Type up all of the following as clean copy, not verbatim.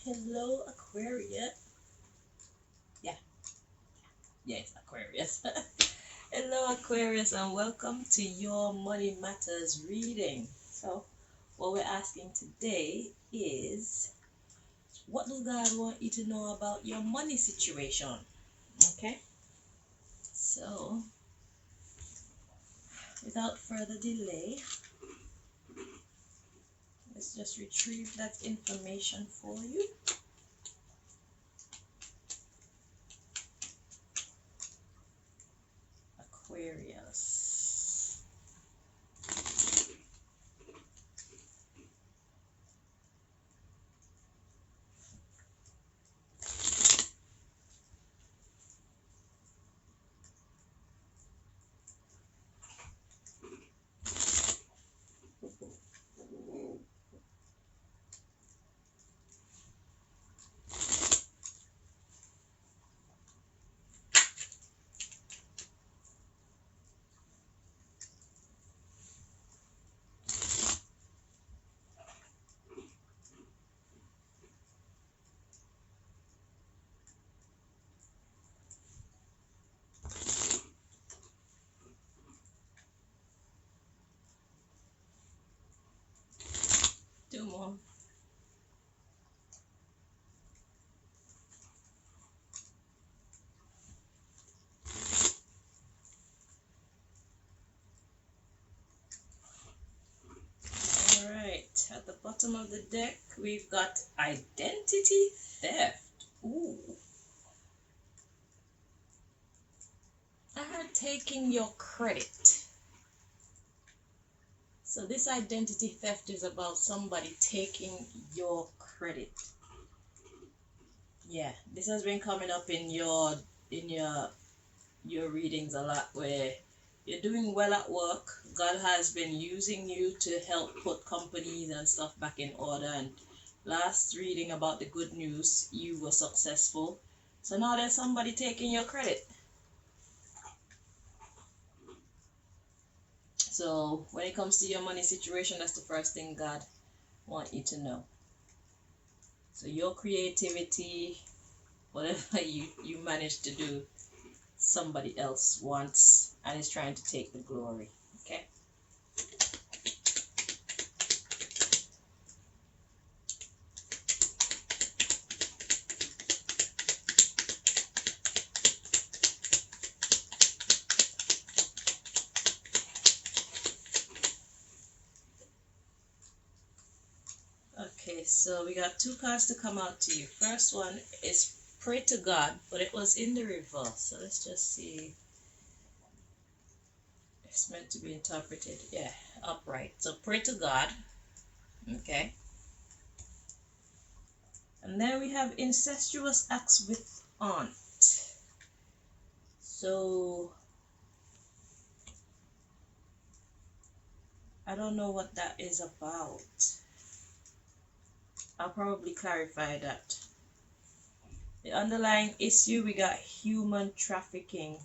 Hello, Aquarius. Yeah, yeah, it's Aquarius. Hello, Aquarius, and welcome to your Money Matters reading. So, what we're asking today is, what does God want you to know about your money situation? Okay, so without further delay, let's just retrieve that information for you. Aquarius. Two more. Alright, at the bottom of the deck, we've got identity theft. Ooh. I heard taking your credit. So this identity theft is about somebody taking your credit. Yeah, this has been coming up in your readings a lot, where you're doing well at work. God has been using you to help put companies and stuff back in order, and last reading about the good news, you were successful. So now there's somebody taking your credit. So when it comes to your money situation, that's the first thing God wants you to know. So your creativity, whatever you manage to do, somebody else wants and is trying to take the glory. Okay. Okay, so we got two cards to come out to you. First one is pray to God, but it was in the reverse. So let's just see. It's meant to be interpreted. Yeah, upright. So pray to God. Okay. And then we have incestuous acts with aunt. So I don't know what that is about. I'll probably clarify that. The underlying issue, we got human trafficking.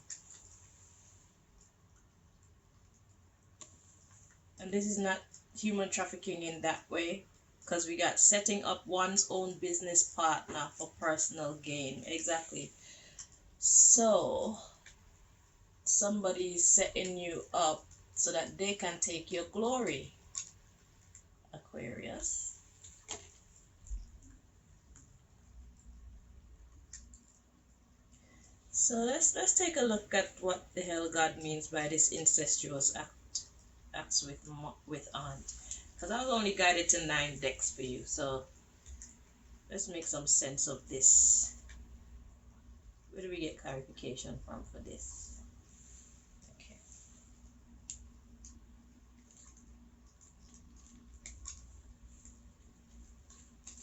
And this is not human trafficking in that way, because we got setting up one's own business partner for personal gain. Exactly. So somebody is setting you up so that they can take your glory, Aquarius. So let's take a look at what the hell God means by this incestuous acts with aunt, because I was only guided to 9 decks for you. So let's make some sense of this. Where do we get clarification from for this? Okay.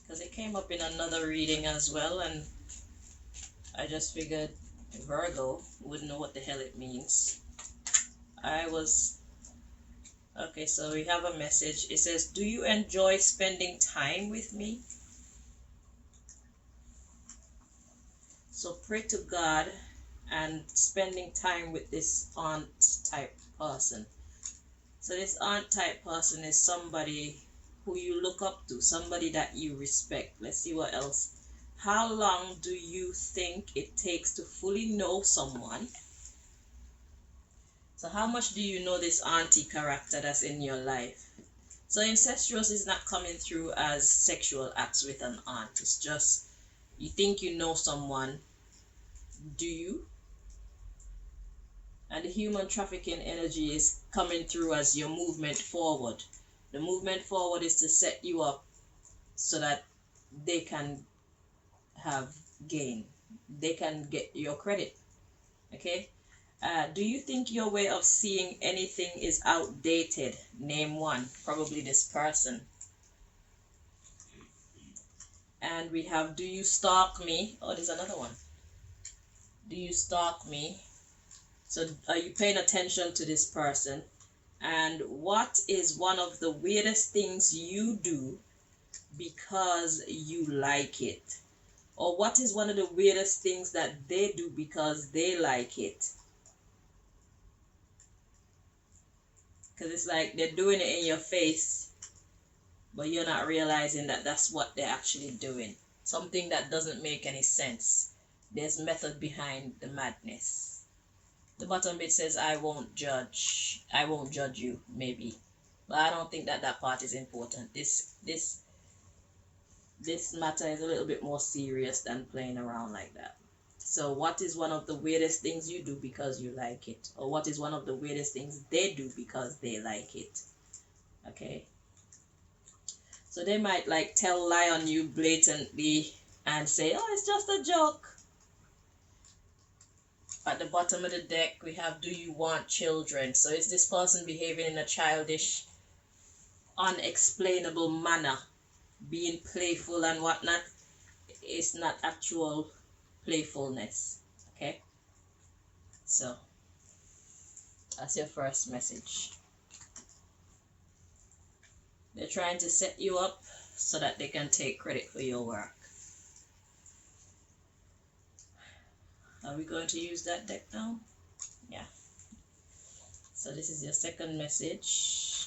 Because it came up in another reading as well, and I just figured Virgo would know what the hell it means. Okay, so we have a message. It says, do you enjoy spending time with me? So pray to God and spending time with this aunt type person. So this aunt type person is somebody who you look up to, somebody that you respect. Let's see what else. How long do you think it takes to fully know someone? So how much do you know this auntie character that's in your life? So incestuous is not coming through as sexual acts with an aunt. It's just you think you know someone. Do you? And the human trafficking energy is coming through as your movement forward. The movement forward is to set you up so that they can have gain. They can get your credit. Okay? Do you think your way of seeing anything is outdated? Name one. Probably this person. And we have, do you stalk me? Oh, there's another one. Do you stalk me? So are you paying attention to this person? And what is one of the weirdest things you do because you like it? Or what is one of the weirdest things that they do because they like it? Because it's like they're doing it in your face, but you're not realizing that that's what they're actually doing. Something that doesn't make any sense. There's method behind the madness. The bottom bit says, I won't judge. I won't judge you, maybe. But I don't think that that part is important. This matter is a little bit more serious than playing around like that. So what is one of the weirdest things you do because you like it? Or what is one of the weirdest things they do because they like it? Okay. So they might like tell lie on you blatantly and say, oh, it's just a joke. At the bottom of the deck, we have, do you want children? So is this person behaving in a childish, unexplainable manner, being playful and whatnot? It's not actual playfulness. Okay? So, that's your first message. They're trying to set you up so that they can take credit for your work. Are we going to use that deck now? Yeah. So this is your second message.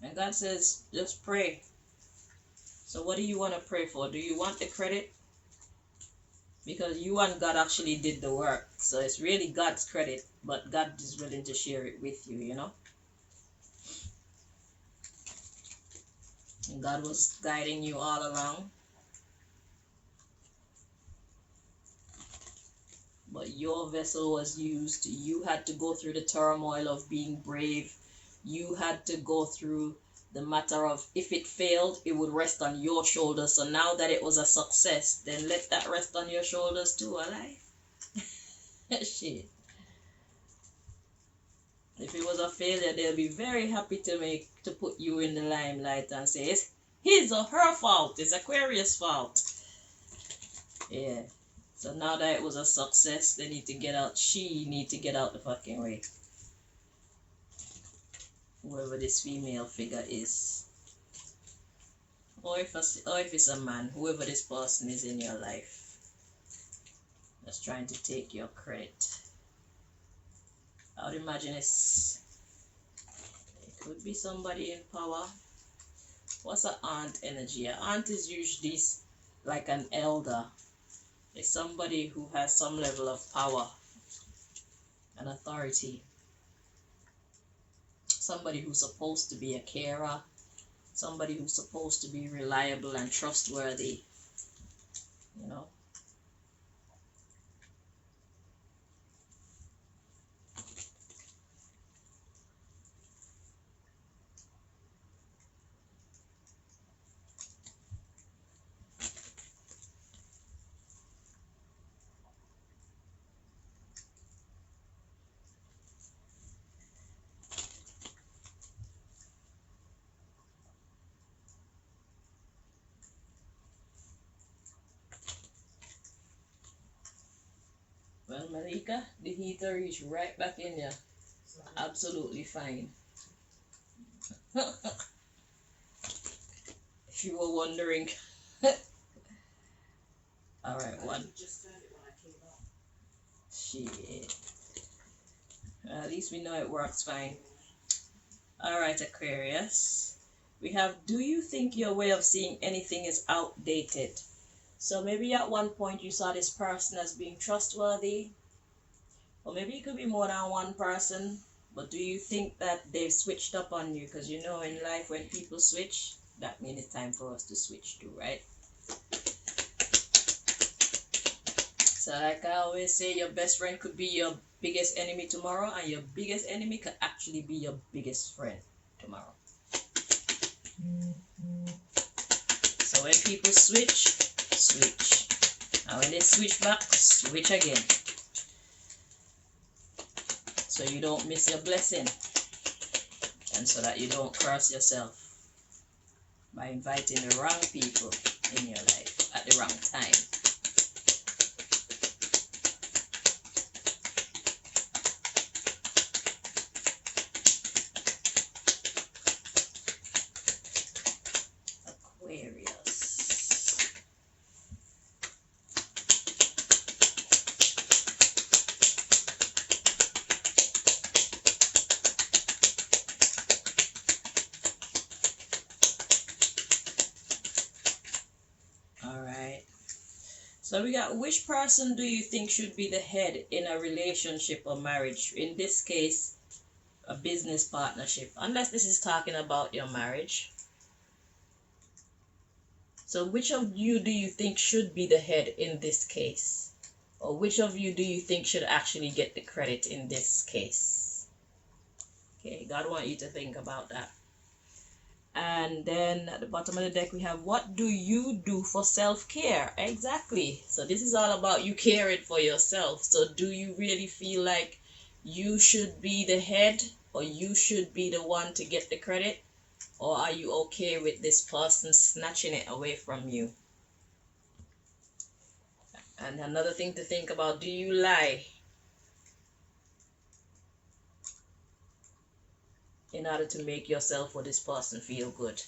And God says, just pray. So what do you want to pray for? Do you want the credit? Because you and God actually did the work. So it's really God's credit, but God is willing to share it with you, you know? And God was guiding you all along. But your vessel was used. You had to go through the turmoil of being brave. You had to go through the matter of, if it failed, it would rest on your shoulders. So now that it was a success, then let that rest on your shoulders too, alright? Shit. If it was a failure, they'll be very happy to put you in the limelight and say, it's his or her fault. It's Aquarius' fault. Yeah. So now that it was a success, they need to get out. She need to get out the fucking way. Whoever this female figure is. Or if it's a man, whoever this person is in your life. That's trying to take your credit. I would imagine it could be somebody in power. What's an aunt energy? An aunt is usually like an elder. It's somebody who has some level of power and authority. Somebody who's supposed to be a carer. Somebody who's supposed to be reliable and trustworthy. You know? Well, Malika, the heater is right back in there. Absolutely fine. If you were wondering. Alright, one. Shit. At least we know it works fine. All right, Aquarius. We have, do you think your way of seeing anything is outdated? So maybe at one point you saw this person as being trustworthy, or maybe it could be more than one person. But do you think that they've switched up on you? Because you know, in life, when people switch, that means it's time for us to switch too, right? So, like I always say, your best friend could be your biggest enemy tomorrow, and your biggest enemy could actually be your biggest friend tomorrow. So, when people switch, switch. And when they switch back, switch again. So you don't miss your blessing, and so that you don't curse yourself by inviting the wrong people in your life at the wrong time. Aquarius. So we got, which person do you think should be the head in a relationship or marriage? In this case, a business partnership, unless this is talking about your marriage. So which of you do you think should be the head in this case? Or which of you do you think should actually get the credit in this case? Okay, God wants you to think about that. And then at the bottom of the deck, we have, what do you do for self-care? Exactly. So this is all about you caring for yourself. So do you really feel like you should be the head, or you should be the one to get the credit? Or are you okay with this person snatching it away from you? And another thing to think about, do you lie in order to make yourself or this person feel good?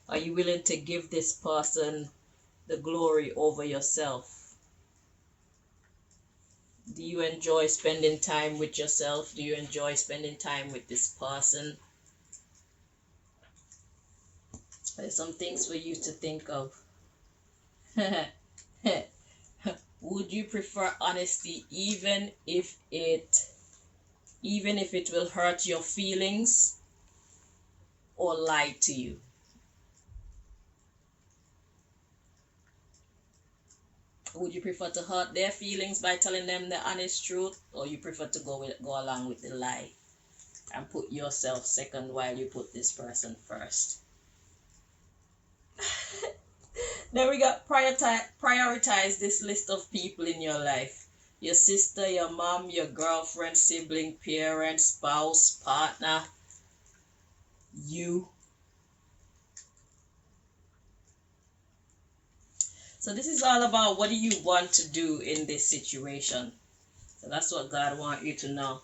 Are you willing to give this person the glory over yourself? Do you enjoy spending time with yourself? Do you enjoy spending time with this person? There's some things for you to think of. Would you prefer honesty even if it will hurt your feelings, or lie to you? Would you prefer to hurt their feelings by telling them the honest truth, or you prefer to go along with the lie and put yourself second while you put this person first? Then we got, prioritize this list of people in your life. Your sister, your mom, your girlfriend, sibling, parent, spouse, partner, you. So this is all about, what do you want to do in this situation? So that's what God wants you to know.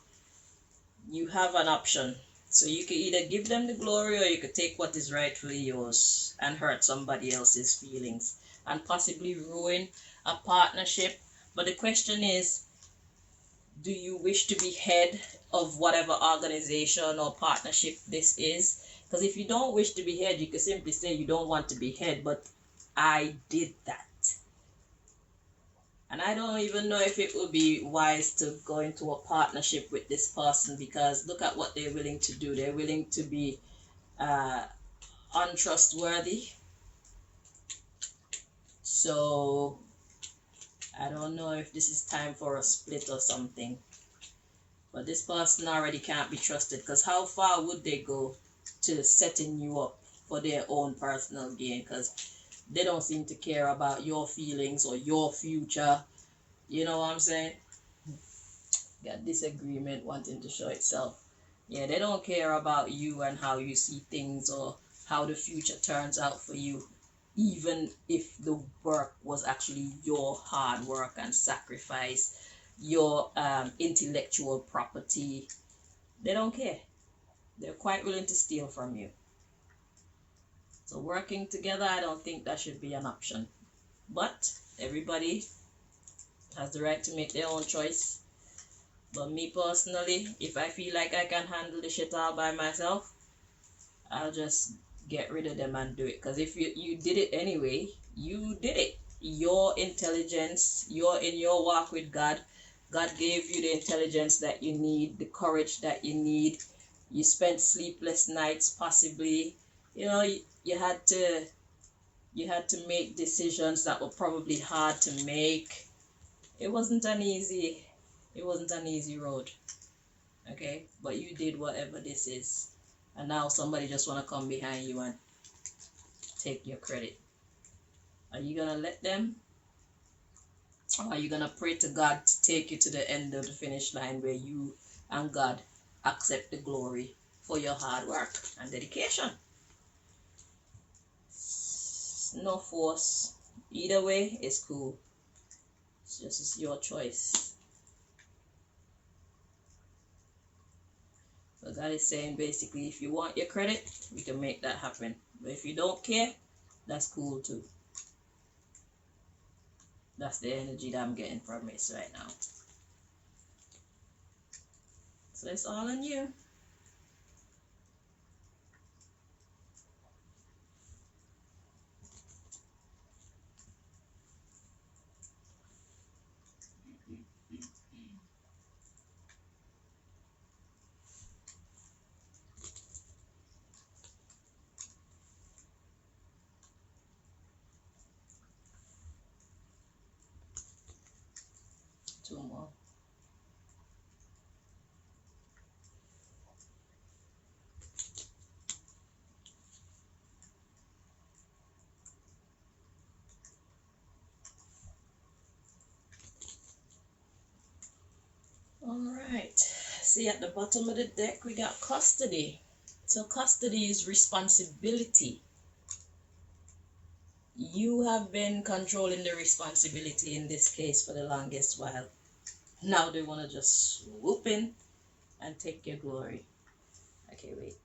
You have an option. So you can either give them the glory, or you could take what is rightfully yours and hurt somebody else's feelings and possibly ruin a partnership. But the question is, do you wish to be head of whatever organization or partnership this is? Because if you don't wish to be head, you could simply say you don't want to be head, but I did that. And I don't even know if it would be wise to go into a partnership with this person, because look at what they're willing to do. They're willing to be untrustworthy. So I don't know if this is time for a split or something. But this person already can't be trusted, because how far would they go to setting you up for their own personal gain? Because they don't seem to care about your feelings or your future. You know what I'm saying? Got disagreement wanting to show itself. Yeah, they don't care about you and how you see things or how the future turns out for you, even if the work was actually your hard work and sacrifice, your intellectual property. They don't care. They're quite willing to steal from you. So working together, I don't think that should be an option. But everybody has the right to make their own choice. But me personally, if I feel like I can handle the shit all by myself, I'll just get rid of them and do it. Because if you did it anyway, you did it. Your intelligence, you're in your walk with God. God gave you the intelligence that you need, the courage that you need. You spent sleepless nights, possibly. You had to make decisions that were probably hard to make. It wasn't an easy road. Okay, but you did whatever this is, and now somebody just want to come behind you and take your credit. Are you gonna let them, or are you gonna pray to God to take you to the end of the finish line where you and God accept the glory for your hard work and dedication? No force. Either way, it's cool. It's your choice. So God is saying basically, if you want your credit, we can make that happen. But if you don't care, that's cool too. That's the energy that I'm getting from this right now. So it's all on you. Two more. Alright. See, at the bottom of the deck we got custody. So custody is responsibility. You have been controlling the responsibility in this case for the longest while. Now they want to just swoop in and take your glory. Okay, wait.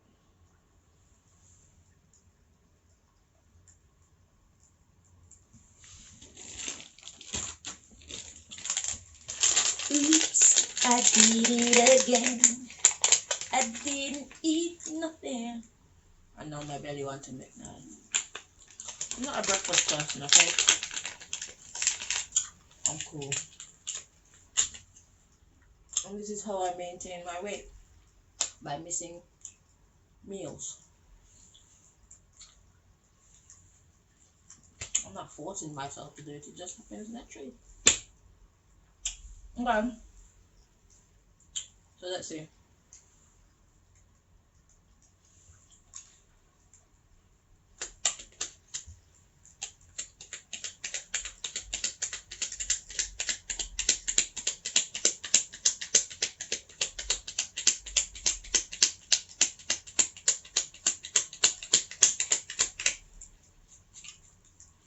Oops, I did it again. I didn't eat nothing. I know my belly wants to make noise. I'm not a breakfast person, okay? I'm cool. And this is how I maintain my weight. By missing meals. I'm not forcing myself to do it. It just happens naturally. Okay. So let's see.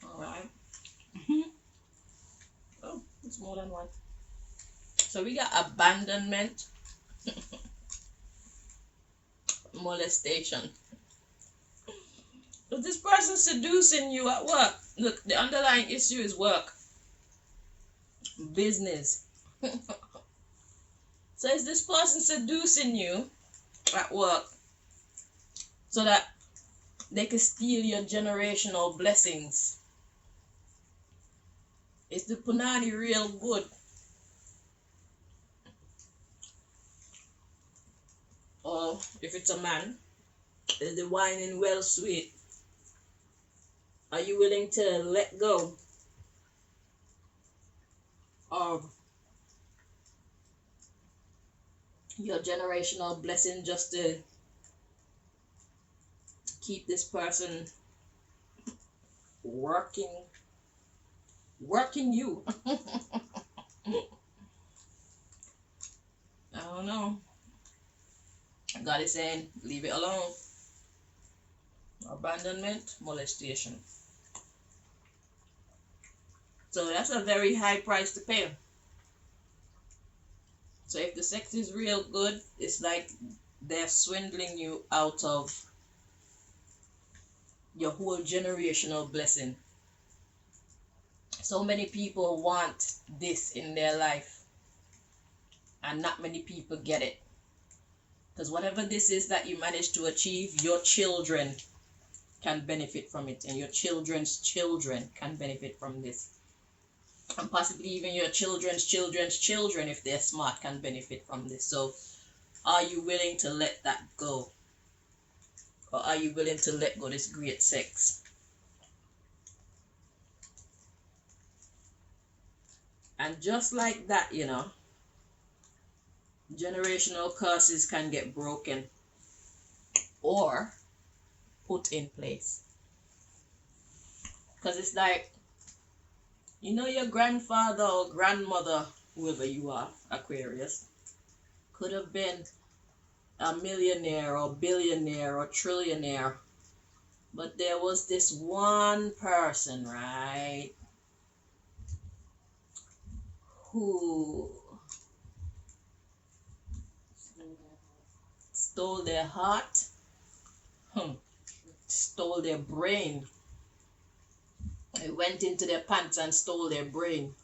Alright. Oh, it's more than one. So we got abandonment, molestation. Is this person seducing you at work? Look, the underlying issue is work, business. So is this person seducing you at work so that they can steal your generational blessings? Is the punani real good? Or if it's a man, is the whining well sweet? Are you willing to let go of your generational blessing just to keep this person working you? I don't know. God is saying, leave it alone. Abandonment, molestation. So that's a very high price to pay. So if the sex is real good, it's like they're swindling you out of your whole generational blessing. So many people want this in their life, and not many people get it. Because whatever this is that you manage to achieve, your children can benefit from it, and your children's children can benefit from this. And possibly even your children's children's children, if they're smart, can benefit from this. So are you willing to let that go? Or are you willing to let go this great sex? And just like that, you know, generational curses can get broken or put in place. Because it's like, you know, your grandfather or grandmother, whoever you are, Aquarius, could have been a millionaire or billionaire or trillionaire. But there was this one person, right, who stole their heart, stole their brain. They went into their pants and stole their brain.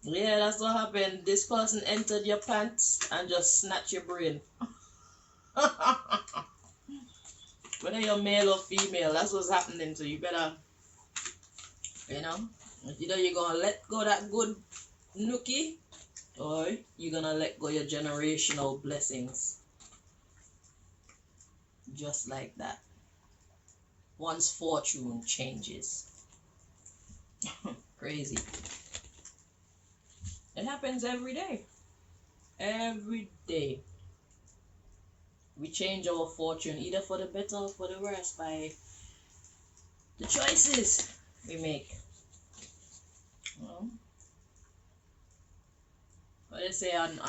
Yeah, that's what happened. This person entered your pants and just snatched your brain. Whether you're male or female, that's what's happening. So you better, you know, either you're gonna let go that good nookie, or you're gonna let go your generational blessings. Just like that. One's fortune changes. Crazy. It happens every day. Every day. We change our fortune either for the better or for the worse by the choices we make. Well, what they say on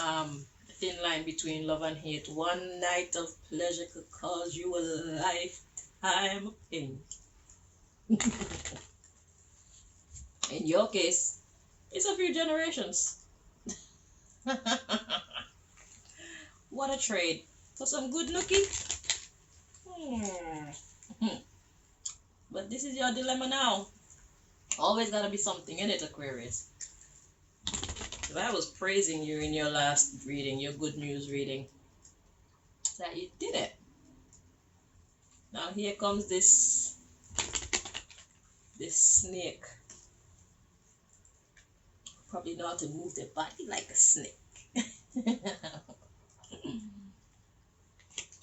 thin line between love and hate. One night of pleasure could cause you a lifetime of pain. In your case, it's a few generations. What a trade for some good nookie. But this is your dilemma now. Always gotta be something in it, Aquarius. If I was praising you in your last reading, your good news reading, that you did it. Now here comes this snake. Probably know how to move their body like a snake.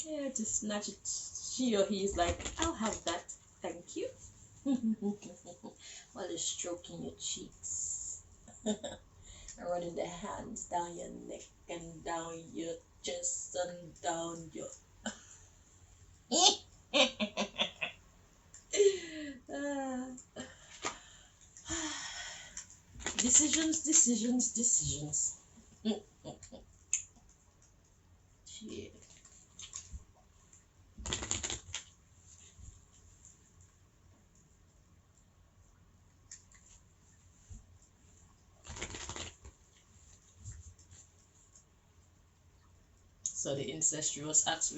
Yeah, to snatch it. She or he is like, I'll have that, thank you. While they're stroking your cheeks. Running their hands down your neck and down your chest and down your decisions. Yeah. So the incestuous act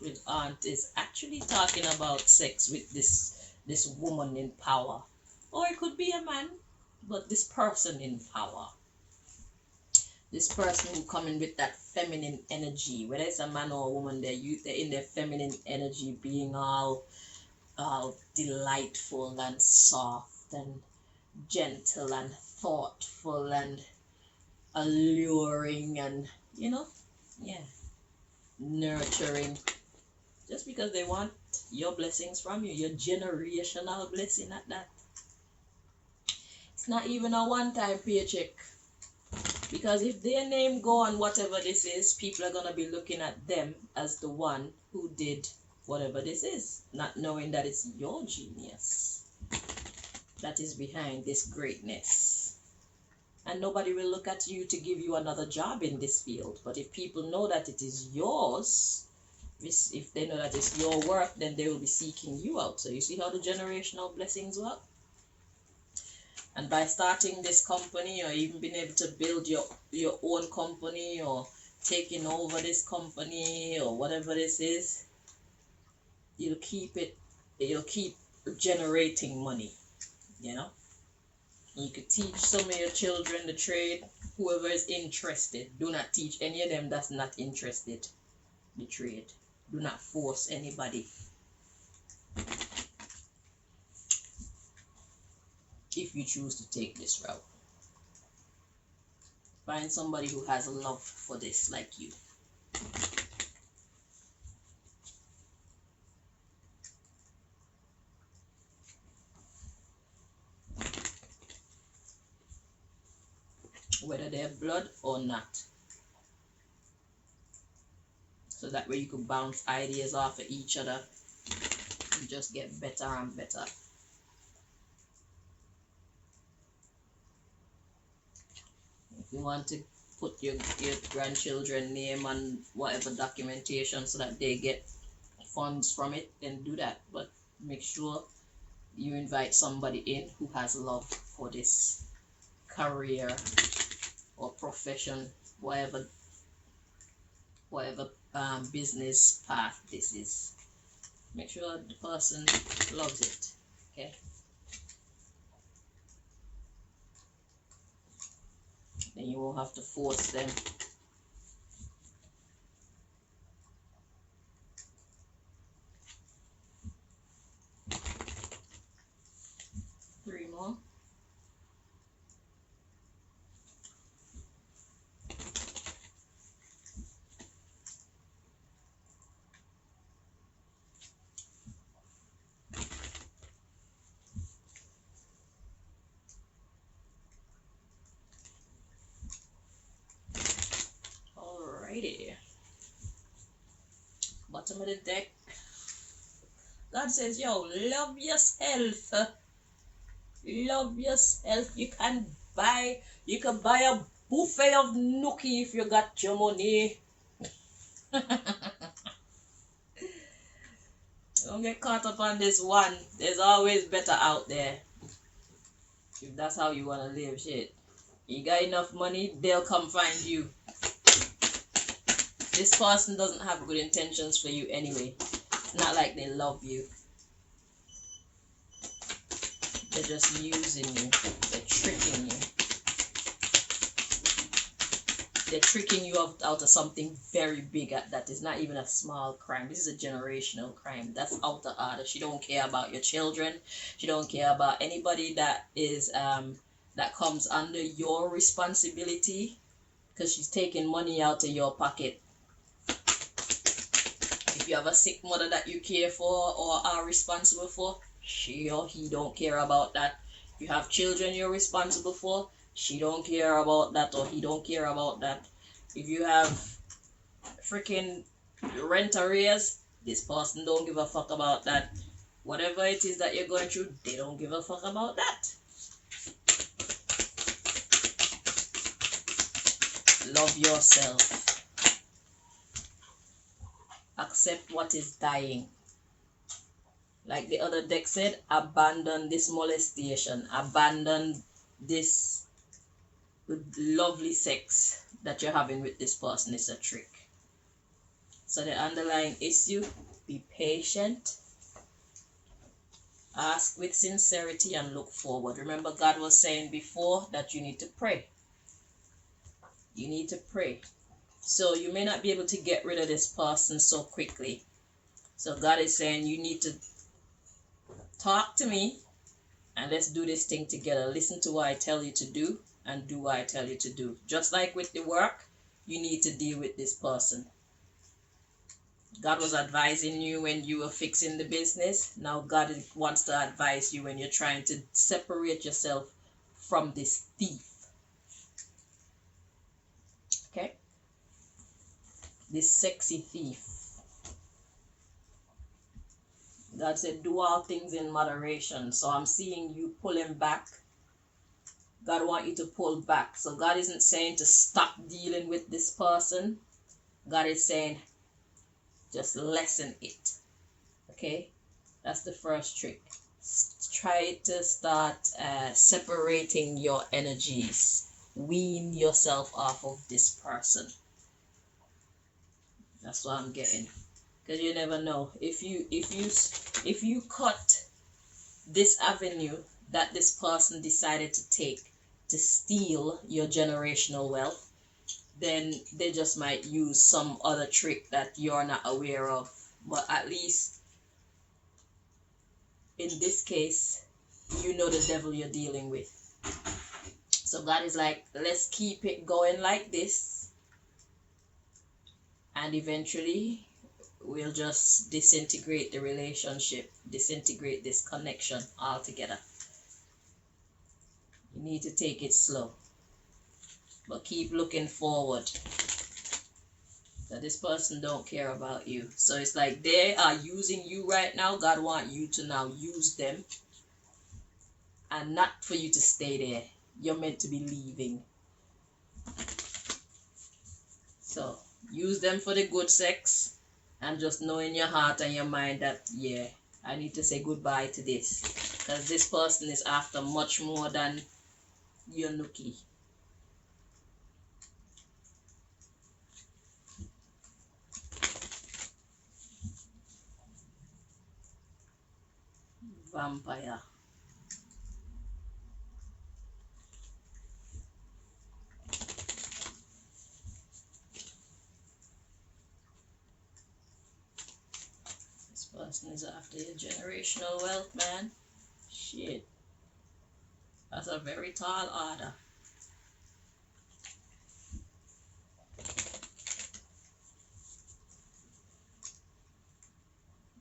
with aunt is actually talking about sex with this woman in power. Or it could be a man, but this person in power. This person who coming with that feminine energy, whether it's a man or a woman, they're in their feminine energy, being all delightful and soft and gentle and thoughtful and alluring and, you know, yeah, nurturing. Just because they want your blessings from you, your generational blessing at that. It's not even a one-time paycheck. Because if their name go on whatever this is, people are going to be looking at them as the one who did whatever this is, not knowing that it's your genius that is behind this greatness. And nobody will look at you to give you another job in this field. But if people know that it is yours, if they know that it's your work, then they will be seeking you out. So you see how the generational blessings work? And by starting this company, or even being able to build your own company, or taking over this company, or whatever this is, you'll keep generating money, you know? You could teach some of your children the trade. Whoever is interested, do not teach any of them that's not interested the trade. Do not force anybody. If you choose to take this route, find somebody who has a love for this like you. Whether they're blood or not. So that way you could bounce ideas off of each other and just get better and better. If you want to put your grandchildren name on whatever documentation so that they get funds from it, then do that. But make sure you invite somebody in who has love for this career or profession, whatever business path this is. Make sure the person loves it. Okay. Then you won't have to force them. Three more. Alrighty. Bottom of the deck. God says, yo, love yourself. Love yourself. You can buy a buffet of nookie if you got your money. Don't get caught up on this one. There's always better out there. If that's how you want to live, shit. You got enough money, they'll come find you. This person doesn't have good intentions for you anyway. It's not like they love you. They're just using you. They're tricking you. They're tricking you out of something very big that is not even a small crime. This is a generational crime. That's out of order. She don't care about your children. She don't care about anybody that is that comes under your responsibility, because she's taking money out of your pocket. If you have a sick mother that you care for or are responsible for, she or he don't care about that. If you have children you're responsible for, she don't care about that or he don't care about that. If you have freaking rent arrears, this person don't give a fuck about that. Whatever it is that you're going through, they don't give a fuck about that. Love yourself. Accept what is dying. Like the other deck said, abandon this molestation. Abandon this lovely sex that you're having with this person. It's a trick. So the underlying issue, be patient. Ask with sincerity and look forward. Remember, God was saying before that you need to pray. You need to pray. So you may not be able to get rid of this person so quickly. So God is saying you need to talk to me and let's do this thing together. Listen to what I tell you to do and do what I tell you to do. Just like with the work, you need to deal with this person. God was advising you when you were fixing the business. Now God wants to advise you when you're trying to separate yourself from this thief. Okay? This sexy thief. God said, do all things in moderation. So I'm seeing you pulling back. God wants you to pull back. So God isn't saying to stop dealing with this person. God is saying, just lessen it. Okay? That's the first trick. Try to start separating your energies. Wean yourself off of this person. That's what I'm getting. Because you never know. If you cut this avenue that this person decided to take to steal your generational wealth, then they just might use some other trick that you're not aware of. But at least in this case, you know the devil you're dealing with. So God is like, let's keep it going like this, and eventually we'll just disintegrate the relationship, disintegrate this connection altogether. You need to take it slow, but keep looking forward. That this person don't care about you. So it's like they are using you right now. God want you to now use them, and not for you to stay there. You're meant to be leaving. So use them for the good sex, and just know in your heart and your mind that, yeah, I need to say goodbye to this, because this person is after much more than your nookie. Vampire. This person is after your generational wealth, man. Shit. That's a very tall order.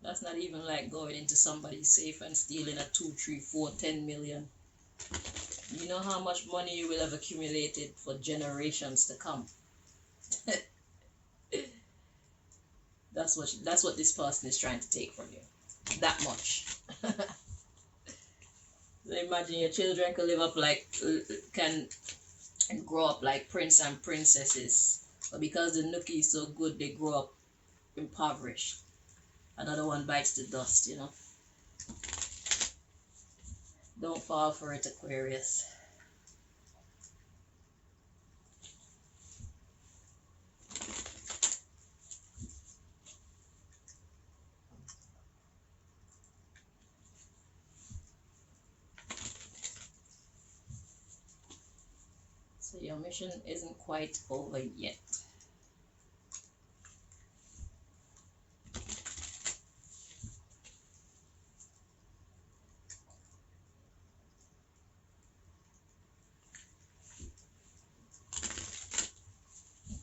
That's not even like going into somebody's safe and stealing a 2, 3, 4, 10 million. You know how much money you will have accumulated for generations to come. That's what this person is trying to take from you. That much. So imagine your children can grow up like prince and princesses, but because the nookie is so good, they grow up impoverished. Another one bites the dust, you know. Don't fall for it, Aquarius. So your mission isn't quite over yet.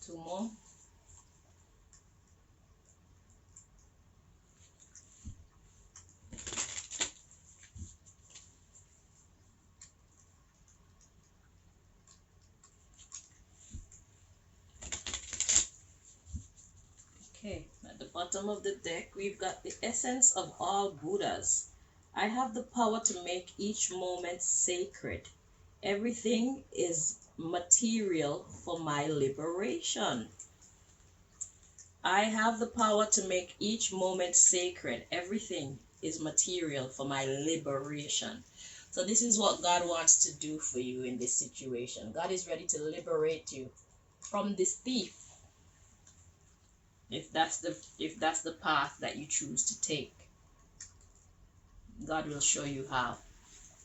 Two more. Okay, at the bottom of the deck, we've got the essence of all Buddhas. I have the power to make each moment sacred. Everything is material for my liberation. I have the power to make each moment sacred. Everything is material for my liberation. So this is what God wants to do for you in this situation. God is ready to liberate you from this thief. If that's the path that you choose to take, God will show you how.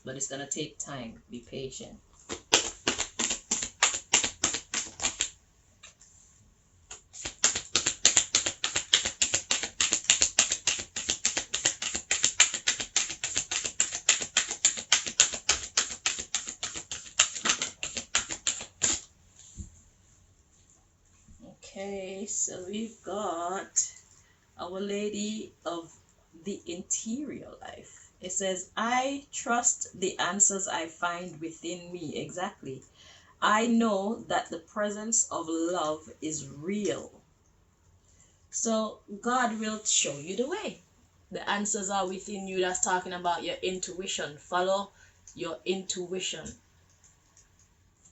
But it's going to take time. Be patient. Okay, so we've got Our Lady of the Interior Life. It says, I trust the answers I find within me. Exactly. I know that the presence of love is real. So God will show you the way. The answers are within you. That's talking about your intuition. Follow your intuition.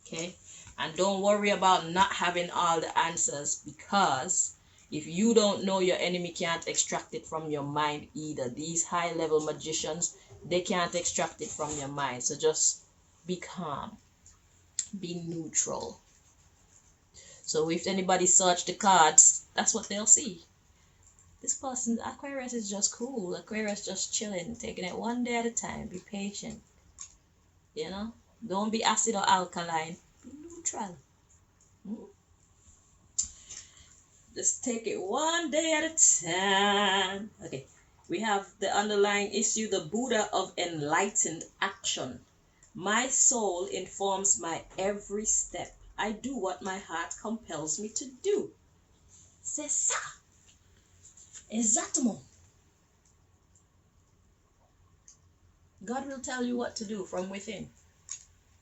Okay? And don't worry about not having all the answers, because if you don't know, your enemy can't extract it from your mind either. These high level magicians, they can't extract it from your mind. So just be calm. Be neutral. So if anybody search the cards, that's what they'll see. This person, Aquarius, is just cool. Aquarius just chilling, taking it one day at a time. Be patient. You know, don't be acid or alkaline. Be neutral. Hmm? Just take it one day at a time. Okay. We have the underlying issue, the Buddha of enlightened action. My soul informs my every step. I do what my heart compels me to do. C'est ça. Exactement. God will tell you what to do from within.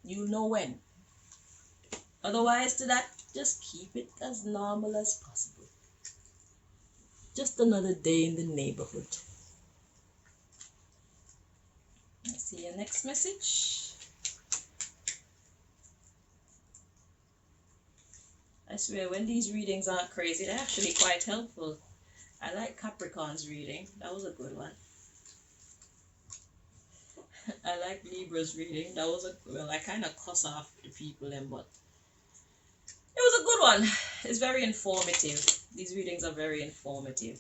You know when. Otherwise, to that, just keep it as normal as possible. Just another day in the neighborhood. Let's see your next message. I swear, when these readings aren't crazy, they're actually quite helpful. I like Capricorn's reading. That was a good one. I like Libra's reading. That was well, I kind of cuss off the people then, but it was a good one. It's very informative. These readings are very informative.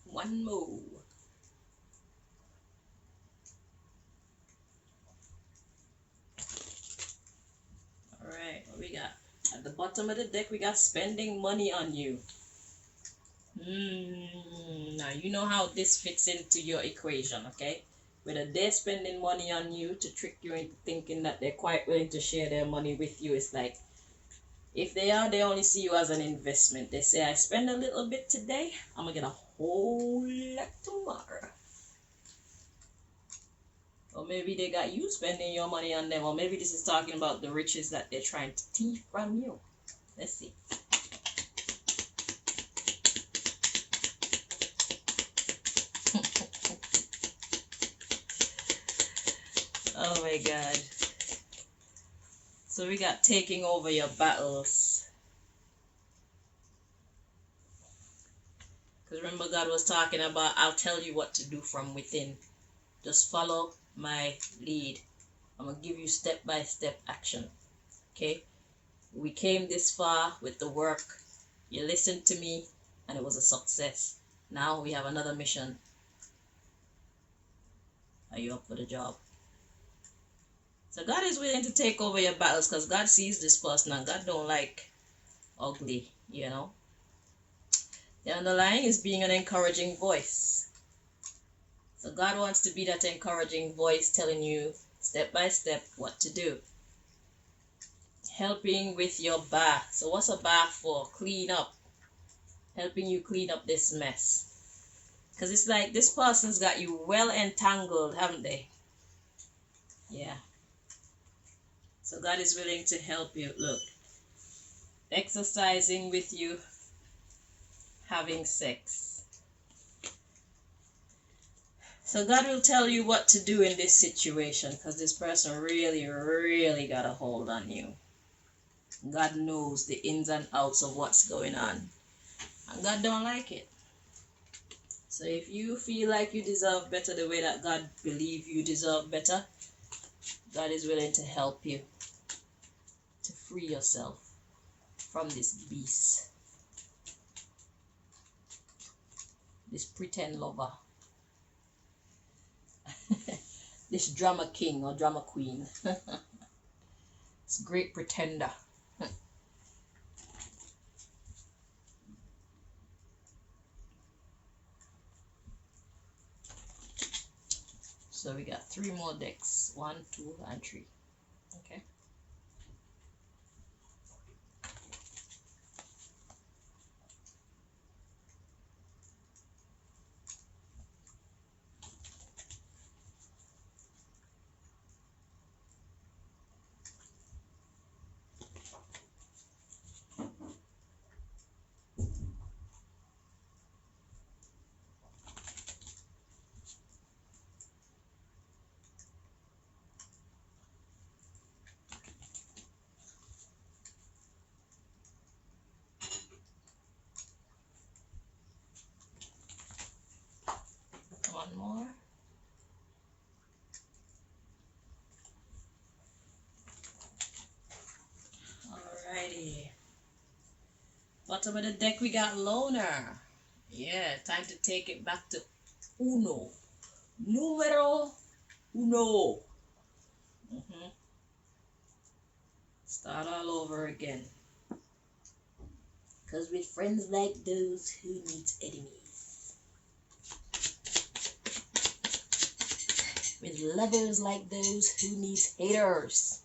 One more. Alright, what we got? At the bottom of the deck, we got spending money on you. Now, you know how this fits into your equation, okay? Whether they're spending money on you to trick you into thinking that they're quite willing to share their money with you, it's like, if they are, they only see you as an investment. They say, I spend a little bit today, I'm going to get a whole lot tomorrow. Or maybe they got you spending your money on them. Or maybe this is talking about the riches that they're trying to thief from you. Let's see. Oh my God. So we got taking over your battles. Because remember, God was talking about, I'll tell you what to do from within. Just follow my lead. I'm going to give you step-by-step action. Okay? We came this far with the work. You listened to me, and it was a success. Now we have another mission. Are you up for the job? So God is willing to take over your battles because God sees this person and God don't like ugly, you know. The underlying is being an encouraging voice. So God wants to be that encouraging voice telling you step by step what to do. Helping with your bath. So what's a bath for? Clean up. Helping you clean up this mess. Because it's like this person's got you well entangled, haven't they? Yeah. So God is willing to help you. Look. Exercising with you. Having sex. So God will tell you what to do in this situation because this person really got a hold on you. God knows the ins and outs of what's going on. And God don't like it. So if you feel like you deserve better the way that God believes you deserve better, God is willing to help you to free yourself from this beast. This pretend lover. This drama king or drama queen. This great pretender. So we got 3 more decks. 1, 2, and 3. Okay. One more. Alrighty. Bottom of the deck we got Loner. Yeah, time to take it back to uno. Numero uno. Start all over again. Because with friends like those, who needs enemies? With lovers like those, who needs haters?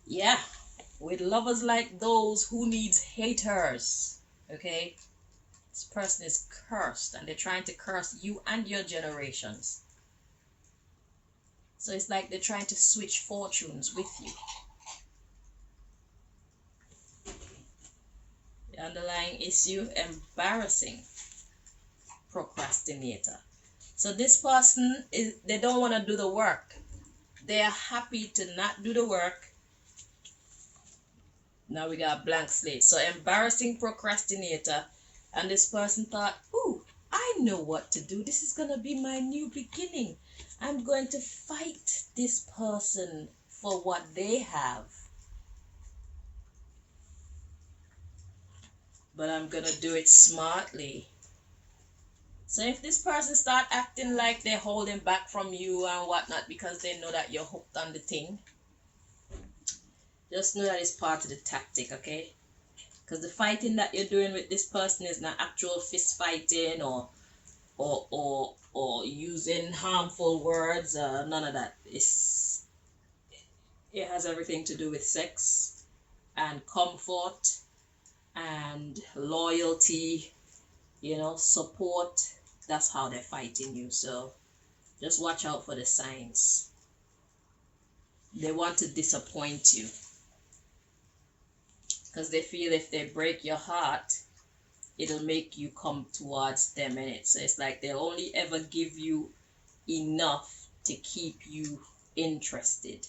Yeah, with lovers like those, who needs haters? Okay? This person is cursed and they're trying to curse you and your generations. So it's like they're trying to switch fortunes with you. The underlying issue, embarrassing procrastinator. So this person they don't want to do the work. They are happy to not do the work. Now we got blank slate. So embarrassing procrastinator. And this person thought, ooh, I know what to do. This is going to be my new beginning. I'm going to fight this person for what they have. But I'm going to do it smartly. So if this person start acting like they're holding back from you and whatnot because they know that you're hooked on the thing, just know that it's part of the tactic, okay? Because the fighting that you're doing with this person is not actual fist fighting or using harmful words. None of that. It has everything to do with sex and comfort and loyalty, support. That's how they're fighting you. So just watch out for the signs. They want to disappoint you because they feel if they break your heart, it'll make you come towards them in it. So it's like they'll only ever give you enough to keep you interested.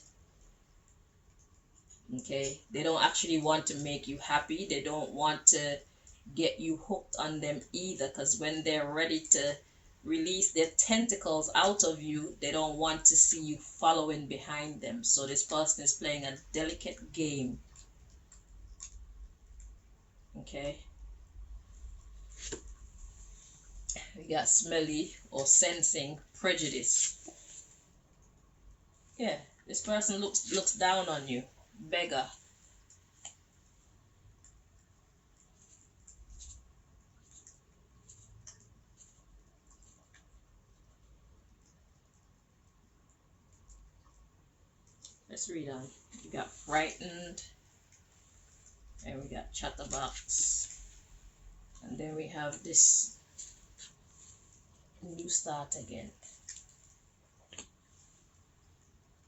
Okay? They don't actually want to make you happy. They don't want to get you hooked on them either, because when they're ready to release their tentacles out of you, they don't want to see you following behind them. So this person is playing a delicate game. Okay? We got smelly or sensing prejudice. Yeah, this person looks down on you. Beggar. Let's read on. We got frightened. And we got chatterbox. And then we have this new start again.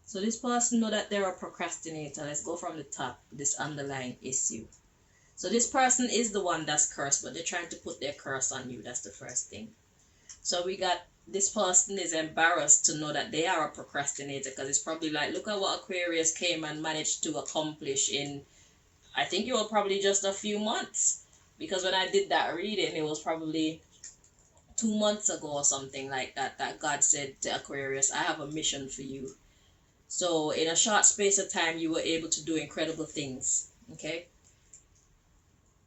So this person know that they're a procrastinator. Let's go from the top, this underlying issue. So this person is the one that's cursed, but they're trying to put their curse on you. That's the first thing. So we got this person is embarrassed to know that they are a procrastinator, because it's probably like, look at what Aquarius came and managed to accomplish in, I think it was probably just a few months. Because when I did that reading, it was probably 2 months ago or something like that, that God said to Aquarius, I have a mission for you. So in a short space of time, you were able to do incredible things. Okay?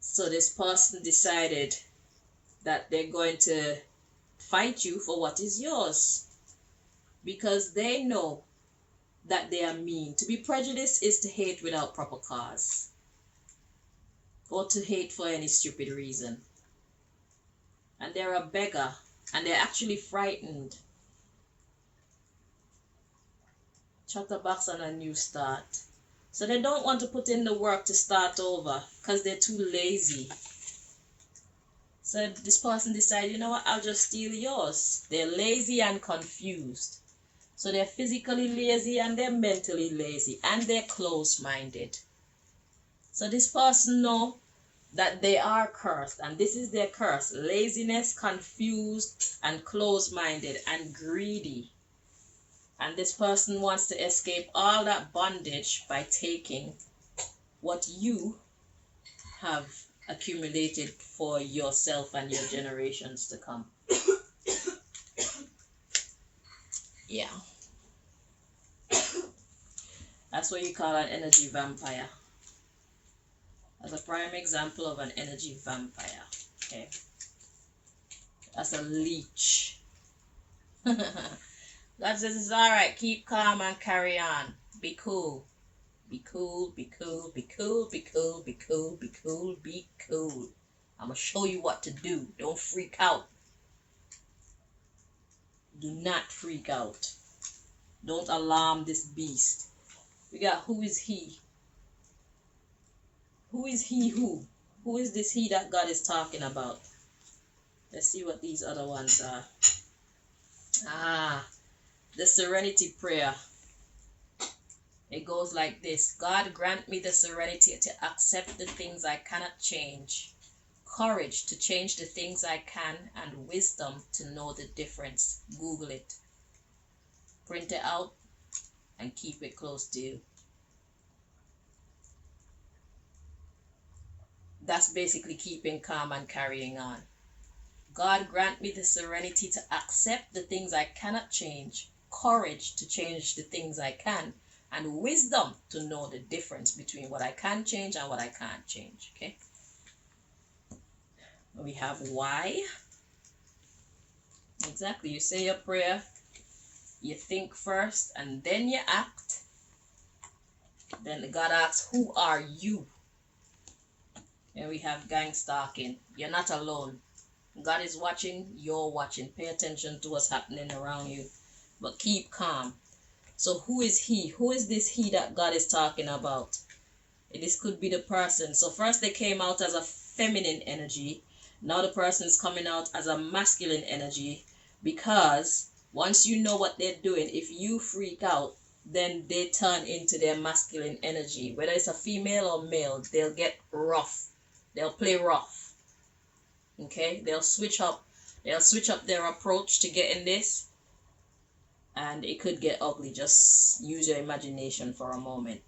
So this person decided that they're going to fight you for what is yours, because they know that they are mean. To be prejudiced is to hate without proper cause, or to hate for any stupid reason. And they're a beggar, and they're actually frightened. Chatterbox on a new start. So they don't want to put in the work to start over because they're too lazy. So this person decided, you know what, I'll just steal yours. They're lazy and confused. So they're physically lazy and they're mentally lazy and they're close-minded. So this person knows that they are cursed, and this is their curse: laziness, confused, and close-minded and greedy. And this person wants to escape all that bondage by taking what you have accumulated for yourself and your generations to come. Yeah. That's what you call an energy vampire. As a prime example of an energy vampire. Okay. That's a leech. God says it's alright. Keep calm and carry on. Be cool. Be cool, be cool, be cool, be cool, be cool, be cool, be cool. I'm going to show you what to do. Don't freak out. Do not freak out. Don't alarm this beast. We got who is he? Who is he who? Who is this he that God is talking about? Let's see what these other ones are. The serenity prayer. It goes like this: God, grant me the serenity to accept the things I cannot change, courage to change the things I can, and wisdom to know the difference. Google it. Print it out and keep it close to you. That's basically keeping calm and carrying on. God, grant me the serenity to accept the things I cannot change, courage to change the things I can, and wisdom to know the difference between what I can change and what I can't change. Okay? We have why. Exactly. You say your prayer, you think first, and then you act. Then God asks, who are you? And we have gang stalking. You're not alone. God is watching, you're watching. Pay attention to what's happening around you. But keep calm. So who is he? Who is this he that God is talking about? This could be the person. So first they came out as a feminine energy. Now the person is coming out as a masculine energy, because once you know what they're doing, if you freak out, then they turn into their masculine energy. Whether it's a female or male, they'll get rough. They'll play rough. Okay? They'll switch up their approach to getting this. And it could get ugly. Just use your imagination for a moment.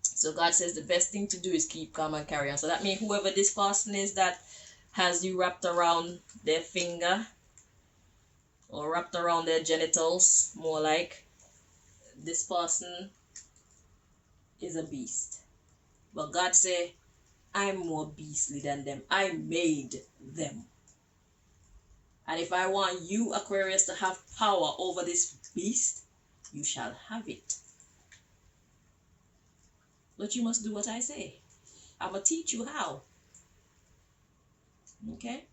So God says the best thing to do is keep calm and carry on. So that means whoever this person is that has you wrapped around their finger, or wrapped around their genitals, more like, this person is a beast. But God say, I'm more beastly than them. I made them. And if I want you, Aquarius, to have power over this beast, you shall have it. But you must do what I say. I'm going to teach you how. Okay?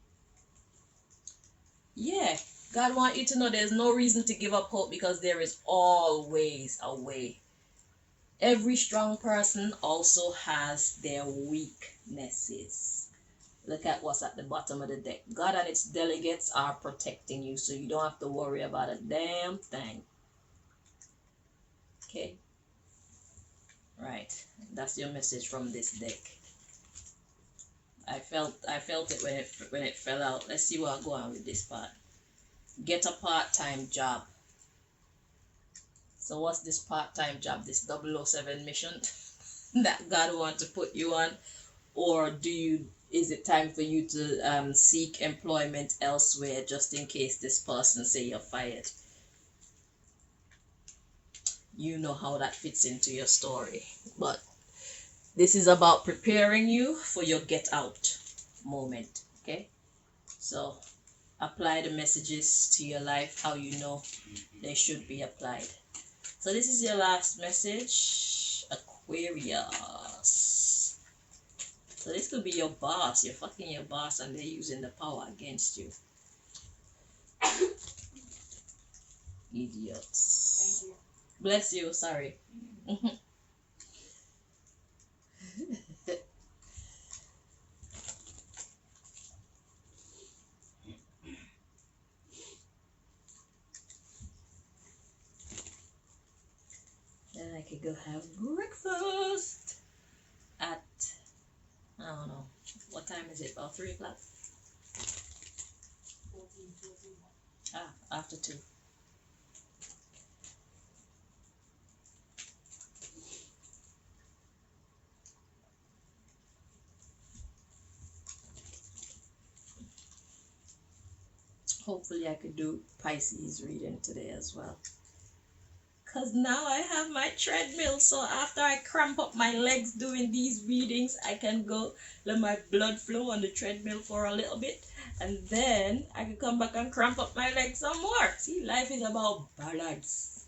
Yeah. God wants you to know there's no reason to give up hope, because there is always a way. Every strong person also has their weaknesses. Look at what's at the bottom of the deck. God and its delegates are protecting you, so you don't have to worry about a damn thing. Okay? Right. That's your message from this deck. I felt it when it fell out. Let's see what's going on with this part. Get a part-time job. So what's this part-time job? This 007 mission that God wants to put you on? Or is it time for you to seek employment elsewhere, just in case this person say you're fired? You know how that fits into your story. But this is about preparing you for your get out moment. Okay? So apply the messages to your life how you know they should be applied. So this is your last message, Aquarius. So this could be your boss. You're fucking your boss and they're using the power against you. Idiots. Thank you. Bless you, sorry. Then I could go have breakfast at, I don't know, what time is it? About 3 o'clock? 14. Ah, after 2. Hopefully I could do Pisces reading today as well. Because now I have my treadmill, so after I cramp up my legs doing these readings, I can go let my blood flow on the treadmill for a little bit, and then I can come back and cramp up my legs some more. See, life is about balance.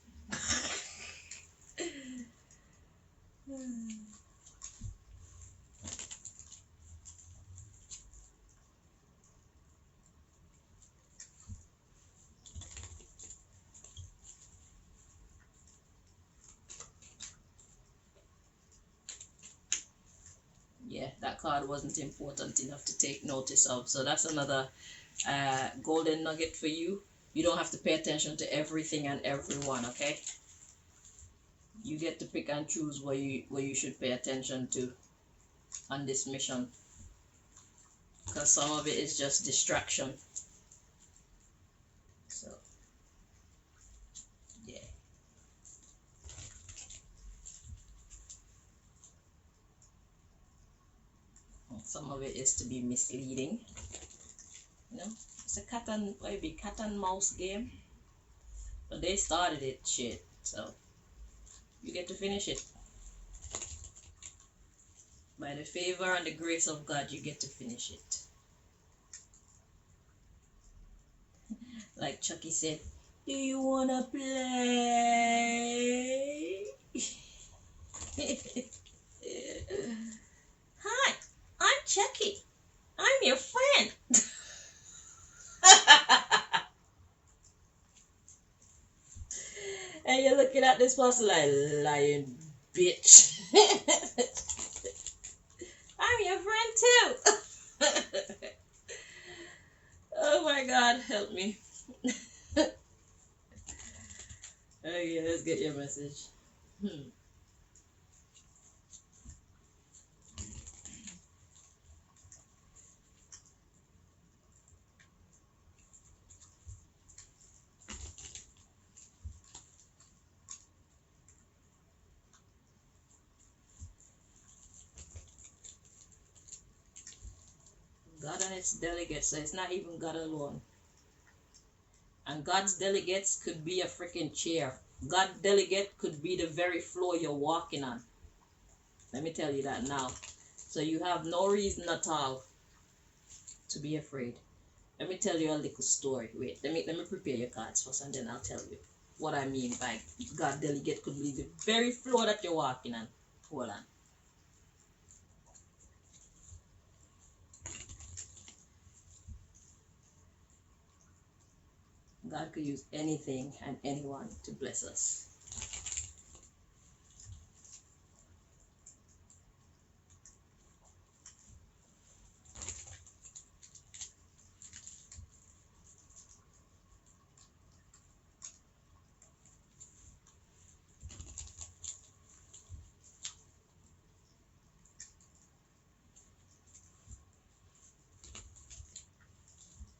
Yeah, that card wasn't important enough to take notice of, so that's another golden nugget for you. You don't have to pay attention to everything and everyone, okay? You get to pick and choose what you should pay attention to on this mission, because some of it is just distraction. So yeah, some of it is to be misleading, you know. It's a cat and mouse game, but they started it, shit, so you get to finish it. By the favor and the grace of God, you get to finish it. Like Chucky said, do you wanna play? Hi, I'm Chucky. I'm your friend. And you're looking at this person like, lying bitch. I'm your friend too. Oh my God, help me. Okay, let's get your message. God and its delegates, so it's not even God alone. And God's delegates could be a freaking chair. God's delegate could be the very floor you're walking on. Let me tell you that now. So you have no reason at all to be afraid. Let me tell you a little story. Wait, let me prepare your cards first, and then I'll tell you what I mean by God delegate could be the very floor that you're walking on. Hold on. God could use anything and anyone to bless us.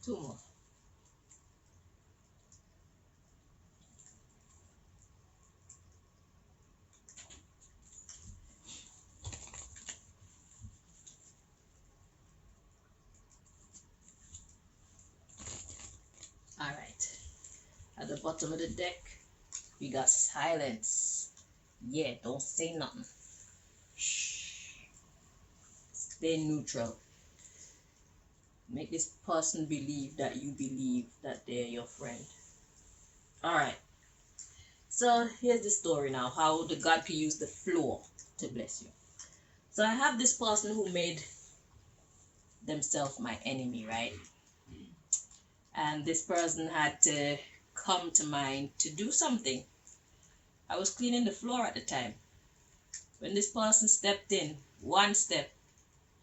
Two more. All right. At the bottom of the deck, we got silence. Yeah, don't say nothing. Shh. Stay neutral. Make this person believe that you believe that they're your friend. All right. So here's the story now, how the God can use the floor to bless you. So I have this person who made themselves my enemy, right? And this person had to come to mind to do something. I was cleaning the floor at the time. When this person stepped in, one step,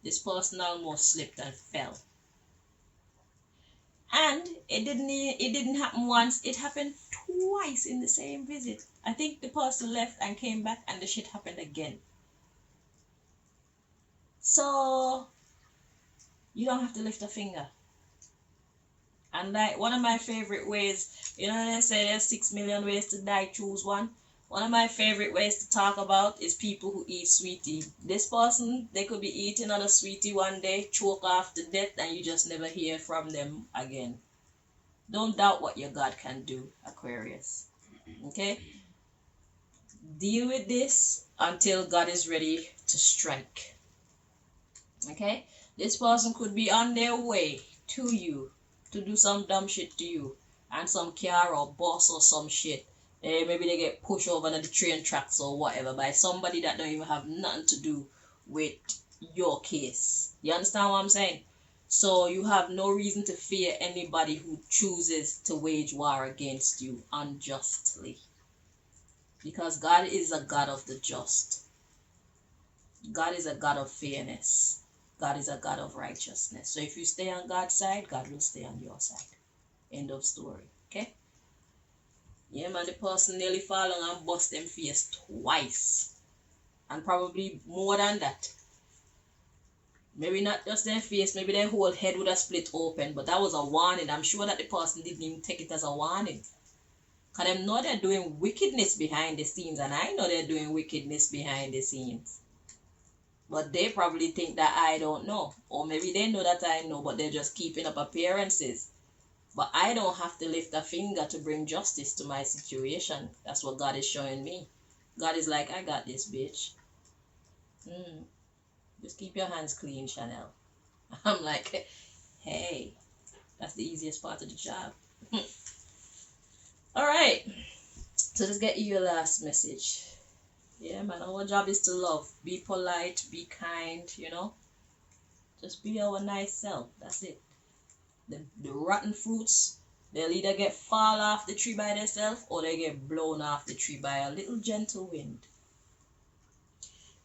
this person almost slipped and fell. And it didn't happen once, it happened twice in the same visit. I think the person left and came back and the shit happened again. So you don't have to lift a finger. And like one of my favorite ways, you know, they say there's 6 million ways to die, choose one. One of my favorite ways to talk about is people who eat sweetie. This person, they could be eating on a sweetie one day, choke off to death, and you just never hear from them again. Don't doubt what your God can do, Aquarius. Okay? Deal with this until God is ready to strike. Okay? This person could be on their way to you to do some dumb shit to you, and some car or bus or some shit. Maybe they get pushed over on the train tracks or whatever by somebody that don't even have nothing to do with your case. You understand what I'm saying? So you have no reason to fear anybody who chooses to wage war against you unjustly. Because God is a God of the just. God is a God of fairness. God is a God of righteousness. So if you stay on God's side, God will stay on your side. End of story. Okay? Yeah, man, the person nearly fall on and bust them face twice. And probably more than that. Maybe not just their face, maybe their whole head would have split open. But that was a warning. I'm sure that the person didn't even take it as a warning. Because they know they're doing wickedness behind the scenes. And I know they're doing wickedness behind the scenes. But they probably think that I don't know. Or maybe they know that I know, but they're just keeping up appearances. But I don't have to lift a finger to bring justice to my situation. That's what God is showing me. God is like, I got this, bitch. Just keep your hands clean, Chanel. I'm like, hey, that's the easiest part of the job. All right. So let's get you your last message. Yeah, man, our job is to love. Be polite, be kind, you know. Just be our nice self. That's it. The rotten fruits, they'll either get fall off the tree by themselves or they get blown off the tree by a little gentle wind.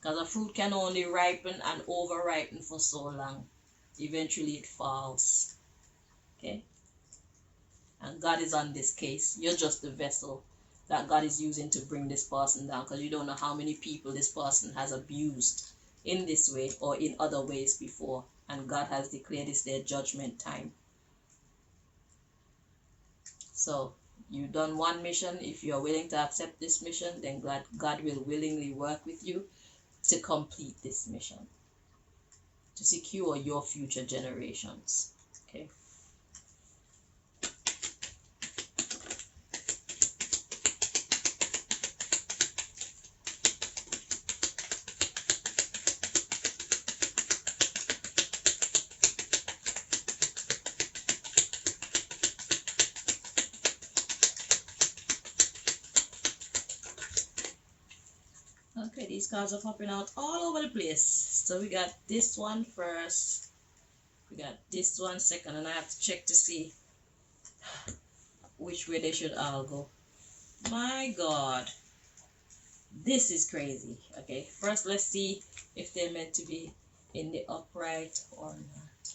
Because a fruit can only ripen and over ripen for so long. Eventually it falls. Okay? And God is on this case. You're just the vessel that God is using to bring this person down, because you don't know how many people this person has abused in this way or in other ways before. And God has declared it's their judgment time. So you've done one mission. If you're willing to accept this mission, then God will willingly work with you to complete this mission, to secure your future generations. Okay. Okay, these cards are popping out all over the place. So we got this one first. We got this one second, and I have to check to see which way they should all go. My God. This is crazy. Okay, first let's see if they're meant to be in the upright or not.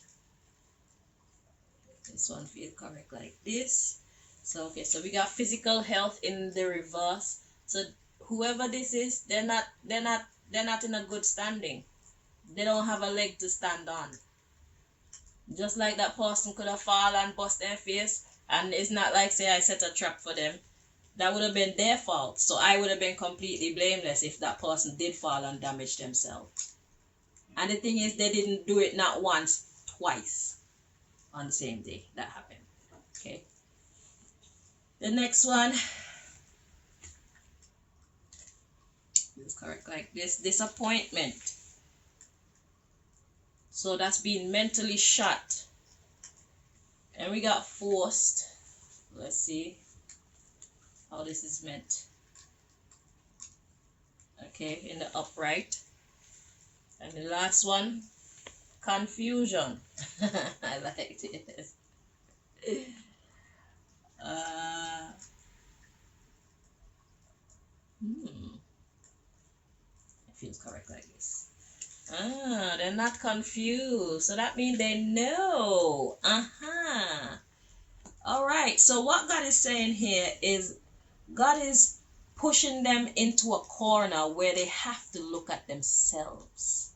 This one feels correct like this. So okay, so we got physical health in the reverse. So whoever this is, they're not in a good standing. They don't have a leg to stand on. Just like that person could have fallen and bust their face, and it's not like say I set a trap for them. That would have been their fault. So I would have been completely blameless if that person did fall and damage themselves. And the thing is, they didn't do it not once, twice on the same day. That happened. Okay. The next one is correct like this. Disappointment. So that's being mentally shot. And we got forced. Let's see how this is meant. Okay, in the upright. And the last one, confusion. I like this. Uh, hmm. It feels correct like this. Ah, they're not confused. So that means they know. Uh-huh. All right. So what God is saying here is God is pushing them into a corner where they have to look at themselves.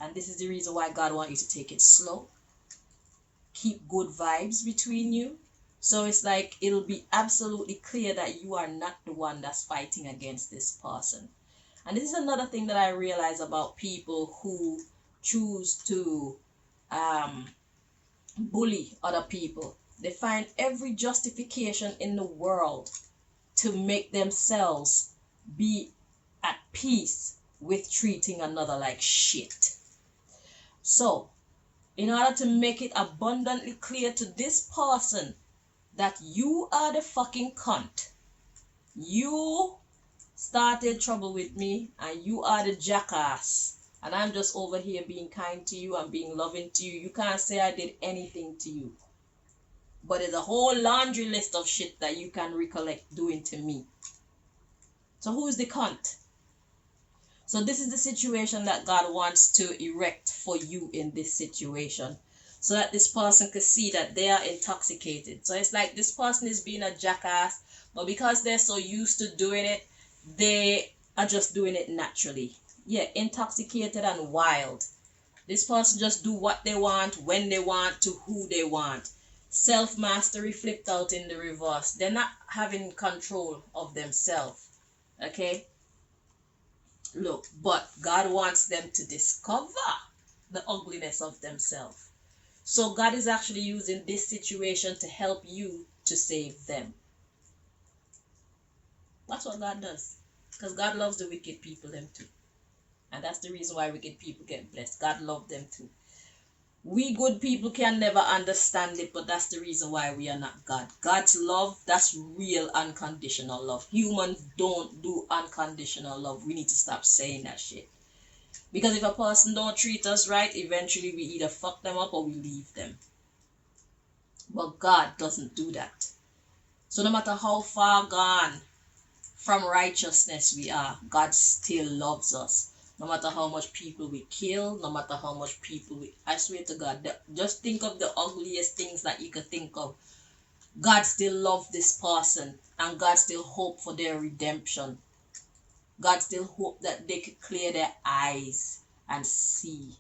And this is the reason why God wants you to take it slow. Keep good vibes between you. So it's like it'll be absolutely clear that you are not the one that's fighting against this person. And this is another thing that I realize about people who choose to bully other people. They find every justification in the world to make themselves be at peace with treating another like shit. So, in order to make it abundantly clear to this person that you are the fucking cunt, you started trouble with me and you are the jackass, and I'm just over here being kind to you and being loving to you. You can't say I did anything to you, but there's a whole laundry list of shit that you can recollect doing to me. So who's the cunt? So this is the situation that God wants to erect for you in this situation, so that this person could see that they are intoxicated. So it's like this person is being a jackass, but because they're so used to doing it, they are just doing it naturally. Yeah, intoxicated and wild. This person just do what they want, when they want, to who they want. Self-mastery flipped out in the reverse. They're not having control of themselves. Okay? Look, but God wants them to discover the ugliness of themselves. So God is actually using this situation to help you to save them. That's what God does. Because God loves the wicked people, them too. And that's the reason why wicked people get blessed. God loves them too. We good people can never understand it, but that's the reason why we are not God. God's love, that's real unconditional love. Humans don't do unconditional love. We need to stop saying that shit. Because if a person don't treat us right, eventually we either fuck them up or we leave them. But God doesn't do that. So no matter how far gone from righteousness we are, God still loves us. No matter how much people we kill, no matter how much people we... I swear to God, just think of the ugliest things that you could think of. God still loves this person, and God still hope for their redemption. God still hope that they could clear their eyes and see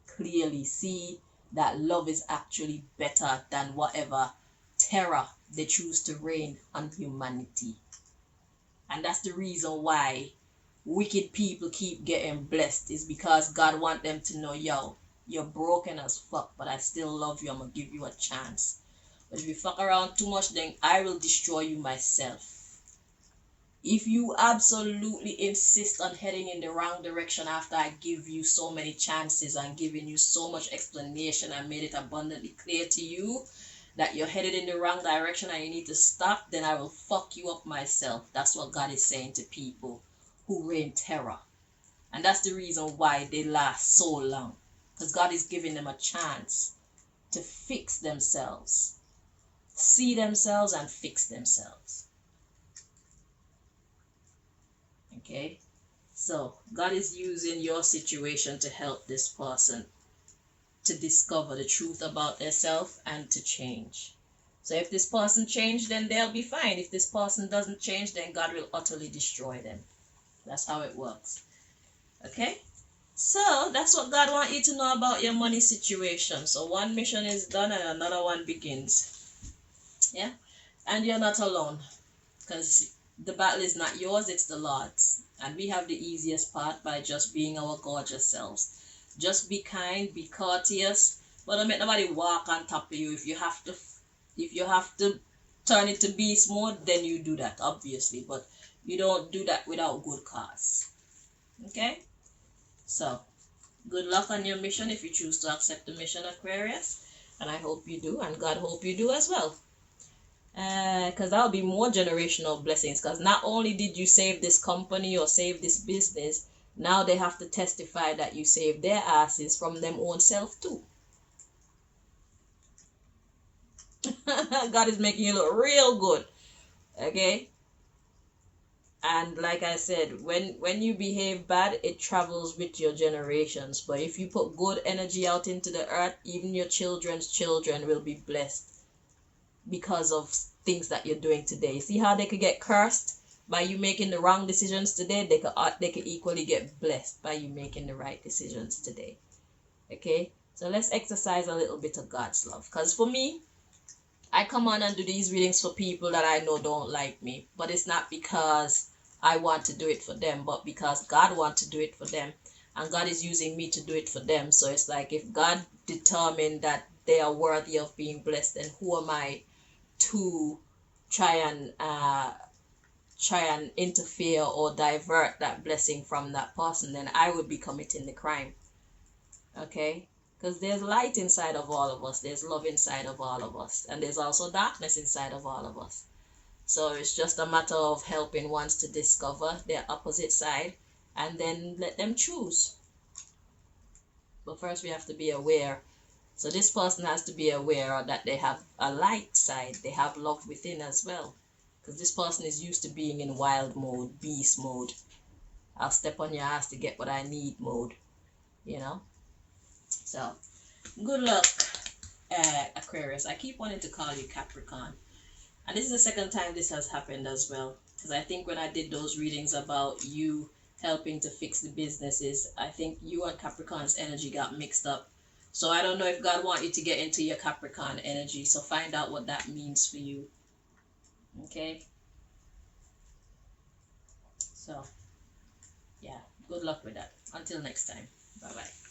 clearly, see that love is actually better than whatever terror they choose to reign on humanity. And that's the reason why wicked people keep getting blessed, is because God want them to know, yo, you're broken as fuck, but I still love you. I'm gonna give you a chance. But if you fuck around too much, then I will destroy you myself. If you absolutely insist on heading in the wrong direction after I give you so many chances and giving you so much explanation and made it abundantly clear to you that you're headed in the wrong direction and you need to stop, then I will fuck you up myself. That's what God is saying to people who reign terror. And that's the reason why they last so long. Because God is giving them a chance to fix themselves, see themselves and fix themselves. Okay? So God is using your situation to help this person to discover the truth about themselves and to change. So if this person change, then they'll be fine. If this person doesn't change, then God will utterly destroy them. That's how it works. Okay? So that's what God wants you to know about your money situation. So one mission is done and another one begins. Yeah? And you're not alone. Because the battle is not yours, it's the Lord's. And we have the easiest part by just being our gorgeous selves. Just be kind, be courteous, but don't make nobody walk on top of you. If you have to turn it to beast mode, then you do that, obviously. But you don't do that without good cause. Okay? So, good luck on your mission if you choose to accept the mission, Aquarius. And I hope you do, and God hope you do as well. Because that'll be more generational blessings. Because not only did you save this company or save this business, now they have to testify that you saved their asses from them own self too. God is making you look real good. Okay? And like I said, when you behave bad, it travels with your generations. But if you put good energy out into the earth, even your children's children will be blessed because of things that you're doing today. See how they could get cursed by you making the wrong decisions today? They could equally get blessed by you making the right decisions today. Okay? So let's exercise a little bit of God's love. Because for me, I come on and do these readings for people that I know don't like me. But it's not because I want to do it for them, but because God wants to do it for them. And God is using me to do it for them. So it's like, if God determined that they are worthy of being blessed, then who am I to try and interfere or divert that blessing from that person? Then I would be committing the crime. Okay? Because there's light inside of all of us, there's love inside of all of us, and there's also darkness inside of all of us. So it's just a matter of helping ones to discover their opposite side and then let them choose. But first we have to be aware. So this person has to be aware that they have a light side, they have love within as well. Because this person is used to being in wild mode, beast mode. I'll step on your ass to get what I need mode. You know? So, good luck, Aquarius. I keep wanting to call you Capricorn. And this is the second time this has happened as well. Because I think when I did those readings about you helping to fix the businesses, I think you and Capricorn's energy got mixed up. So I don't know if God wants you to get into your Capricorn energy. So find out what that means for you. Okay? So, yeah. Good luck with that. Until next time. Bye-bye.